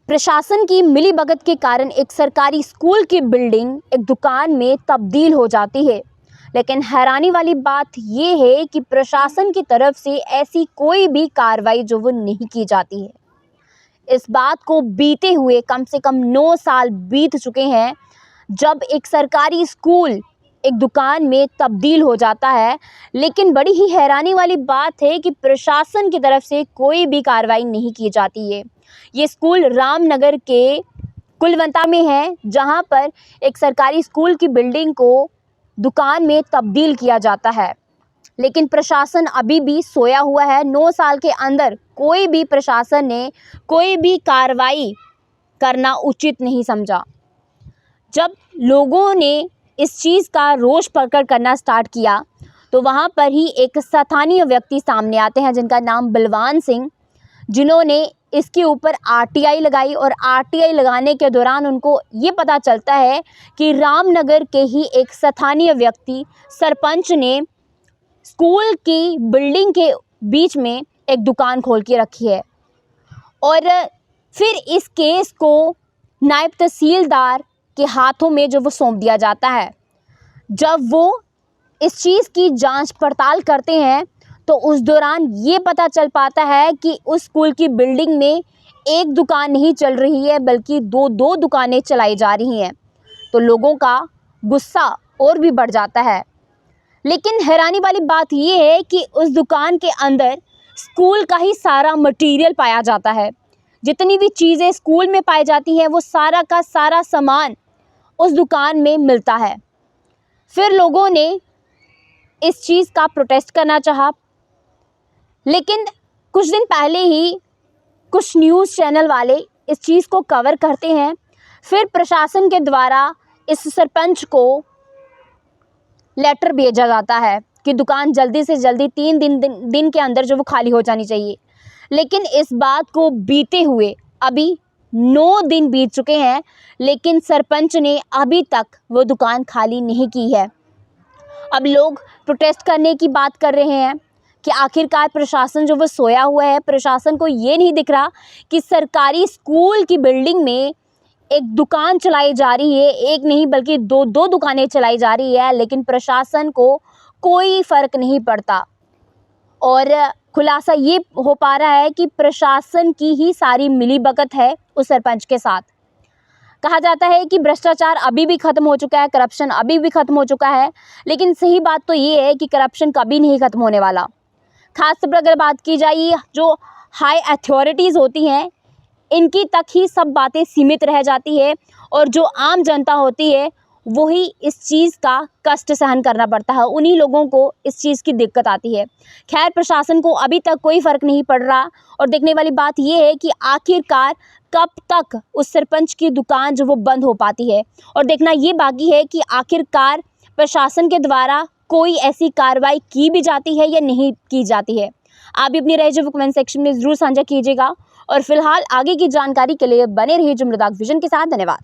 प्रशासन की मिलीभगत के कारण एक सरकारी स्कूल की बिल्डिंग एक दुकान में तब्दील हो जाती है। लेकिन हैरानी वाली बात ये है कि प्रशासन की तरफ से ऐसी कोई भी कार्रवाई जो वो नहीं की जाती है। इस बात को बीते हुए कम से कम 9 साल बीत चुके हैं, जब एक सरकारी स्कूल एक दुकान में तब्दील हो जाता है। लेकिन बड़ी ही हैरानी वाली बात है कि प्रशासन की तरफ से कोई भी कार्रवाई नहीं की जाती है। ये स्कूल रामनगर के कुलवंता में है, जहां पर एक सरकारी स्कूल की बिल्डिंग को दुकान में तब्दील किया जाता है। लेकिन प्रशासन अभी भी सोया हुआ है। 9 साल के अंदर कोई भी प्रशासन ने कोई भी कार्रवाई करना उचित नहीं समझा। जब लोगों ने इस चीज़ का रोष प्रकट करना स्टार्ट किया, तो वहाँ पर ही एक स्थानीय व्यक्ति सामने आते हैं जिनका नाम बलवान सिंह, जिन्होंने इसके ऊपर आरटीआई लगाई। और आरटीआई लगाने के दौरान उनको ये पता चलता है कि रामनगर के ही एक स्थानीय व्यक्ति सरपंच ने स्कूल की बिल्डिंग के बीच में एक दुकान खोल के रखी है। और फिर इस केस को नायब तहसीलदार के हाथों में जो वो सौंप दिया जाता है। जब वो इस चीज़ की जांच पड़ताल करते हैं, तो उस दौरान ये पता चल पाता है कि उस स्कूल की बिल्डिंग में एक दुकान नहीं चल रही है, बल्कि दो दुकानें चलाई जा रही हैं। तो लोगों का गुस्सा और भी बढ़ जाता है। लेकिन हैरानी वाली बात ये है कि उस दुकान के अंदर स्कूल का ही सारा मटेरियल पाया जाता है। जितनी भी चीज़ें स्कूल में पाई जाती हैं, वो सारा का सारा सामान उस दुकान में मिलता है। फिर लोगों ने इस चीज़ का प्रोटेस्ट करना चाहा, लेकिन कुछ दिन पहले ही कुछ न्यूज़ चैनल वाले इस चीज़ को कवर करते हैं। फिर प्रशासन के द्वारा इस सरपंच को लेटर भेजा जाता है कि दुकान जल्दी से जल्दी 3 दिन के अंदर जो वो खाली हो जानी चाहिए। लेकिन इस बात को बीते हुए अभी 9 दिन बीत चुके हैं, लेकिन सरपंच ने अभी तक वो दुकान खाली नहीं की है। अब लोग प्रोटेस्ट करने की बात कर रहे हैं कि आखिरकार प्रशासन जो वो सोया हुआ है। प्रशासन को ये नहीं दिख रहा कि सरकारी स्कूल की बिल्डिंग में एक दुकान चलाई जा रही है, एक नहीं बल्कि दो दुकानें चलाई जा रही है, लेकिन प्रशासन को कोई फ़र्क नहीं पड़ता। और खुलासा ये हो पा रहा है कि प्रशासन की ही सारी मिलीभगत है उस सरपंच के साथ। कहा जाता है कि भ्रष्टाचार अभी भी ख़त्म हो चुका है, करप्शन अभी भी ख़त्म हो चुका है, लेकिन सही बात तो ये है कि करप्शन कभी नहीं ख़त्म होने वाला। खासतौर पर अगर बात की जाए, जो हाई अथॉरिटीज़ होती हैं, इनकी तक ही सब बातें सीमित रह जाती है, और जो आम जनता होती है वही इस चीज़ का कष्ट सहन करना पड़ता है। उन्हीं लोगों को इस चीज़ की दिक्कत आती है। खैर, प्रशासन को अभी तक कोई फ़र्क नहीं पड़ रहा। और देखने वाली बात यह है कि आखिरकार कब तक उस सरपंच की दुकान जो वो बंद हो पाती है। और देखना ये बाकी है कि आखिरकार प्रशासन के द्वारा कोई ऐसी कार्रवाई की भी जाती है या नहीं की जाती है। आप भी अपनी राय जो कमेंट सेक्शन में ज़रूर साझा कीजिएगा। और फिलहाल आगे की जानकारी के लिए बने रहिए जुमलादाग विजन के साथ। धन्यवाद।